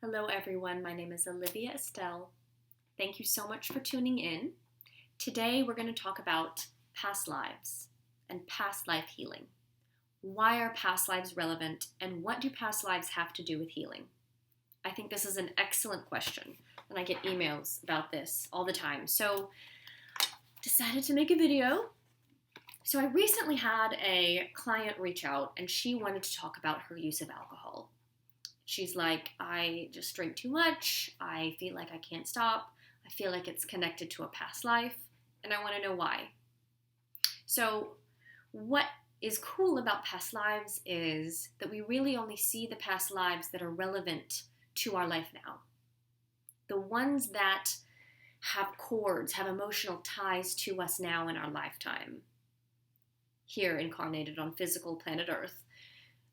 Hello, everyone. My name is Olivia Estelle. Thank you so much for tuning in. Today, we're going to talk about past lives and past life healing. Why are past lives relevant, and what do past lives have to do with healing? I think this is an excellent question, and I get emails about this all the time. So, decided to make a video. So, I recently had a client reach out, and she wanted to talk about her use of alcohol. She's like, I just drink too much. I feel like I can't stop. I feel like it's connected to a past life, and I want to know why. So, what is cool about past lives is that we really only see the past lives that are relevant to our life now. The ones that have cords, have emotional ties to us now in our lifetime, here incarnated on physical planet Earth,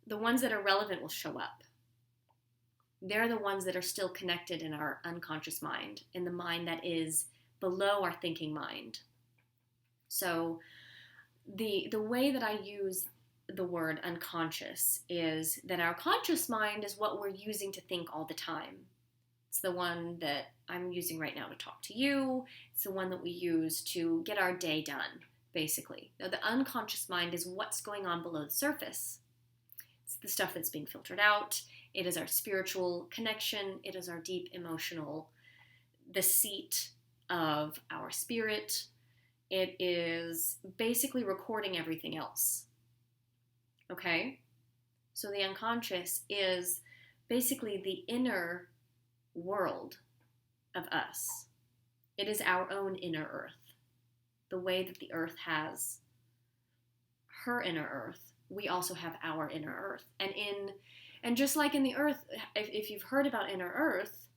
the ones that are relevant will show up. They're the ones that are still connected in our unconscious mind, in the mind that is below our thinking mind. So the way that I use the word unconscious is that our conscious mind is what we're using to think all the time. It's the one that I'm using right now to talk to you. It's the one that we use to get our day done, basically. Now, the unconscious mind is what's going on below the surface. It's the stuff that's being filtered out. It is our spiritual connection. It is our deep emotional, the seat of our spirit. It is basically recording everything else. Okay? So the unconscious is basically the inner world of us. It is our own inner earth. The way that the earth has her inner earth, we also have our inner earth. And just like in the earth, if you've heard about inner earth,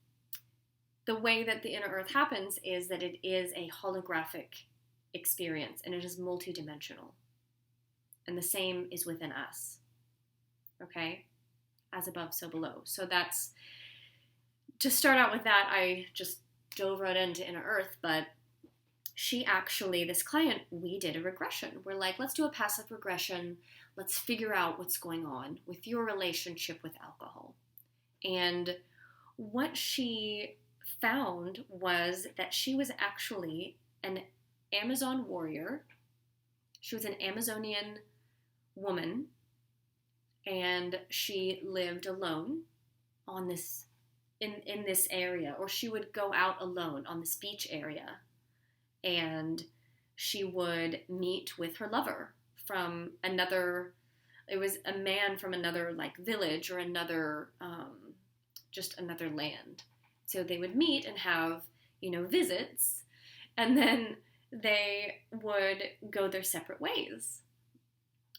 the way that the inner earth happens is that it is a holographic experience, and it is multidimensional. And the same is within us. Okay? As above, so below. So that's, to start out with that, I just dove right into inner earth, but she actually, this client, we did a regression. We're like, let's do a passive regression. Let's figure out what's going on with your relationship with alcohol. And what she found was that she was actually an Amazon warrior. She was an Amazonian woman, and she lived alone on this, in this area, or she would go out alone on this beach area. And she would meet with her lover from another, it was a man from another like village or another, just another land. So they would meet and have, visits, and then they would go their separate ways.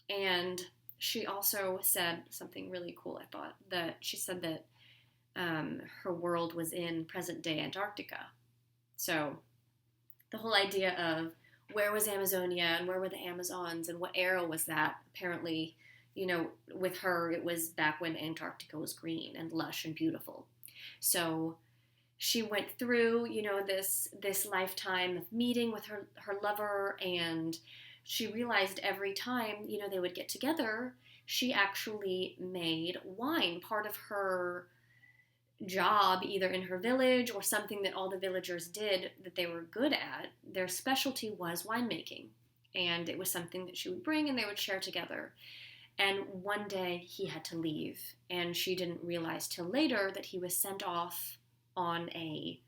And she also said something really cool, I thought, that she said that her world was in present-day Antarctica. So the whole idea of where was Amazonia and where were the Amazons and what era was that? Apparently, with her, it was back when Antarctica was green and lush and beautiful. So she went through, this lifetime of meeting with her lover, and she realized every time, they would get together, she actually made wine part of her job, either in her village or something that all the villagers did that they were good at. Their specialty was winemaking, and it was something that she would bring and they would share together. And one day he had to leave, and she didn't realize till later that he was sent off on a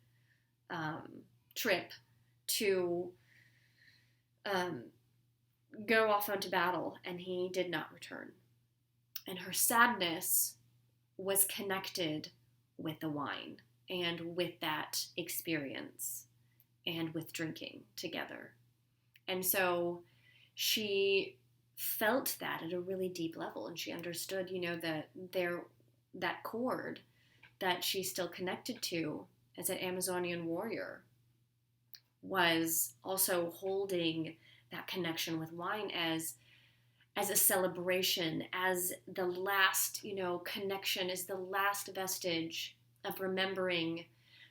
trip to go off onto battle, and he did not return. And her sadness was connected with the wine and with that experience and with drinking together. And so she felt that at a really deep level, and she understood, that cord that she's still connected to as an Amazonian warrior was also holding that connection with wine as a celebration, as the last, connection, is the last vestige of remembering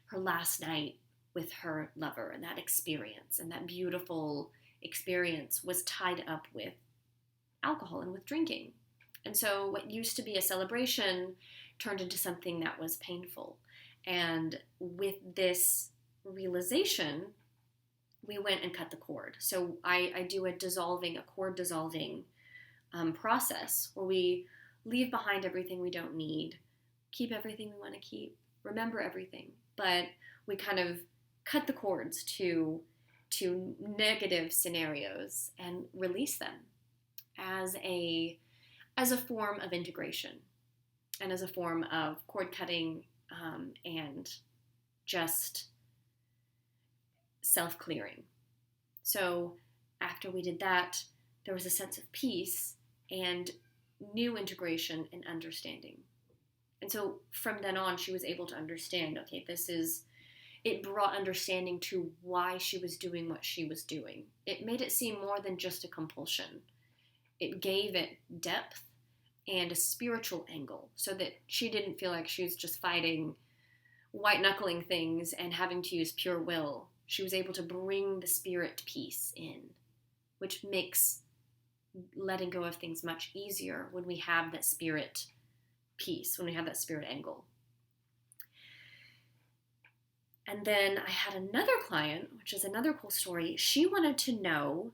her last night with her lover, and that experience, and that beautiful experience was tied up with alcohol and with drinking. And so what used to be a celebration turned into something that was painful. And with this realization, we went and cut the cord. So I do a cord dissolving process where we leave behind everything we don't need, keep everything we want to keep, remember everything, but we kind of cut the cords to negative scenarios and release them as a form of integration and as a form of cord cutting and just self-clearing. So after we did that, there was a sense of peace and new integration and understanding. And so from then on, she was able to understand, okay, it brought understanding to why she was doing what she was doing. It made it seem more than just a compulsion. It gave it depth and a spiritual angle so that she didn't feel like she was just fighting, white-knuckling things and having to use pure will. She was able to bring the spirit peace in, which makes letting go of things much easier when we have that spirit peace, when we have that spirit angle. And then I had another client, which is another cool story. She wanted to know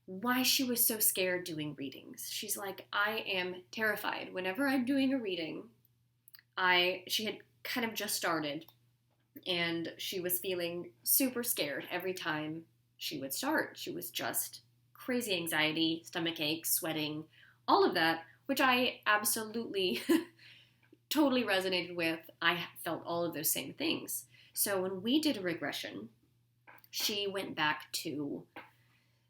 why she was so scared doing readings. She's like, I am terrified. Whenever I'm doing a reading, she had kind of just started, and she was feeling super scared every time she would start. She was just crazy anxiety, stomach aches, sweating, all of that, which I absolutely totally resonated with. I felt all of those same things. So when we did a regression, she went back to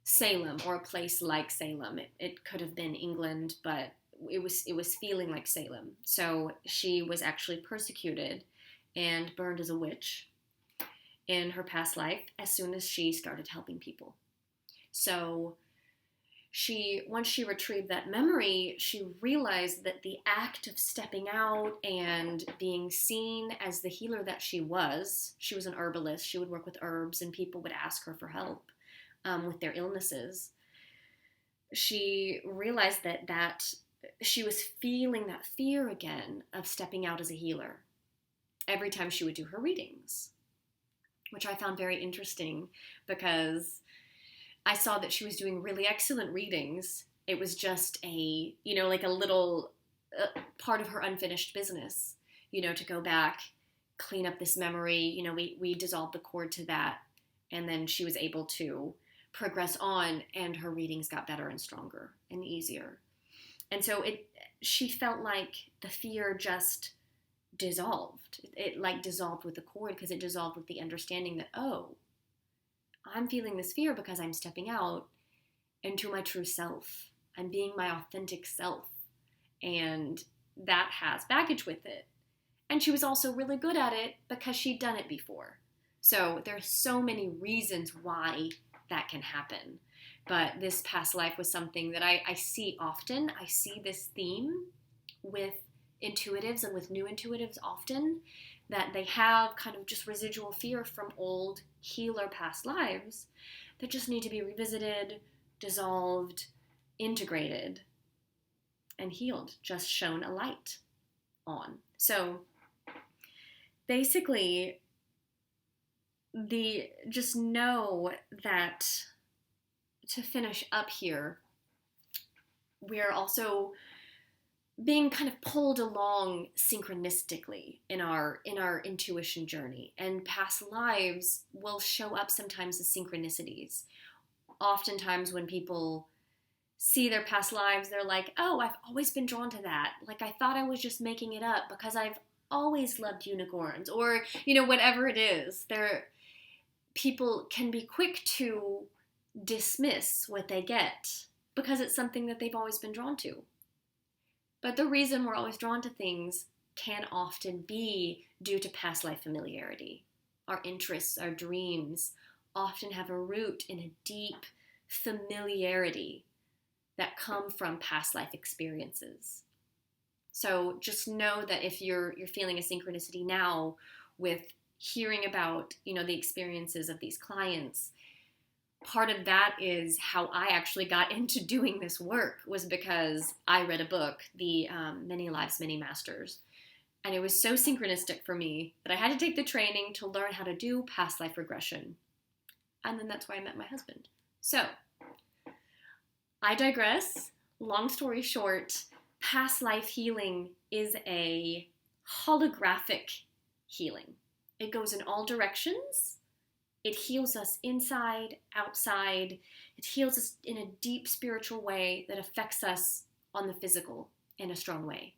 Salem, or a place like Salem. It could have been England, but it was feeling like Salem. So she was actually persecuted and burned as a witch in her past life as soon as she started helping people. So once she retrieved that memory, she realized that the act of stepping out and being seen as the healer that she was an herbalist. She would work with herbs, and people would ask her for help with their illnesses. She realized that she was feeling that fear again of stepping out as a healer every time she would do her readings, which I found very interesting because I saw that she was doing really excellent readings. It was just like a little part of her unfinished business, to go back, clean up this memory. We dissolved the cord to that, and then she was able to progress on, and her readings got better and stronger and easier. And so she felt like the fear just dissolved. It like dissolved with the cord, because it dissolved with the understanding that, oh, I'm feeling this fear because I'm stepping out into my true self. I'm being my authentic self. And that has baggage with it. And she was also really good at it because she'd done it before. So there's so many reasons why that can happen. But this past life was something that I see often. I see this theme with intuitives and with new intuitives often, that they have kind of just residual fear from old healer past lives that just need to be revisited, dissolved, integrated, and healed, just shown a light on. So basically, just know that, to finish up here, we're also being kind of pulled along synchronistically in our intuition journey, and past lives will show up sometimes as synchronicities. Oftentimes when people see their past lives, they're like, oh, I've always been drawn to that. Like, I thought I was just making it up because I've always loved unicorns, or, whatever it is. People can be quick to dismiss what they get because it's something that they've always been drawn to. But the reason we're always drawn to things can often be due to past life familiarity. Our interests, our dreams often have a root in a deep familiarity that come from past life experiences. So just know that if you're feeling a synchronicity now with hearing about, the experiences of these clients, part of that is how I actually got into doing this work, was because I read a book, the Many Lives, Many Masters. And it was so synchronistic for me that I had to take the training to learn how to do past life regression. And then that's where I met my husband. So, I digress. Long story short, past life healing is a holographic healing. It goes in all directions. It heals us inside, outside. It heals us in a deep spiritual way that affects us on the physical in a strong way.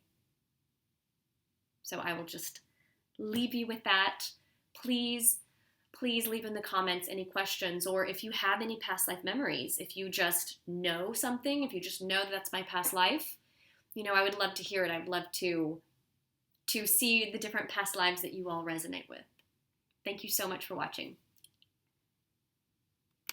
So I will just leave you with that. Please leave in the comments any questions, or if you have any past life memories, if you just know something, if you just know that that's my past life, I would love to hear it. I would love to see the different past lives that you all resonate with. Thank you so much for watching.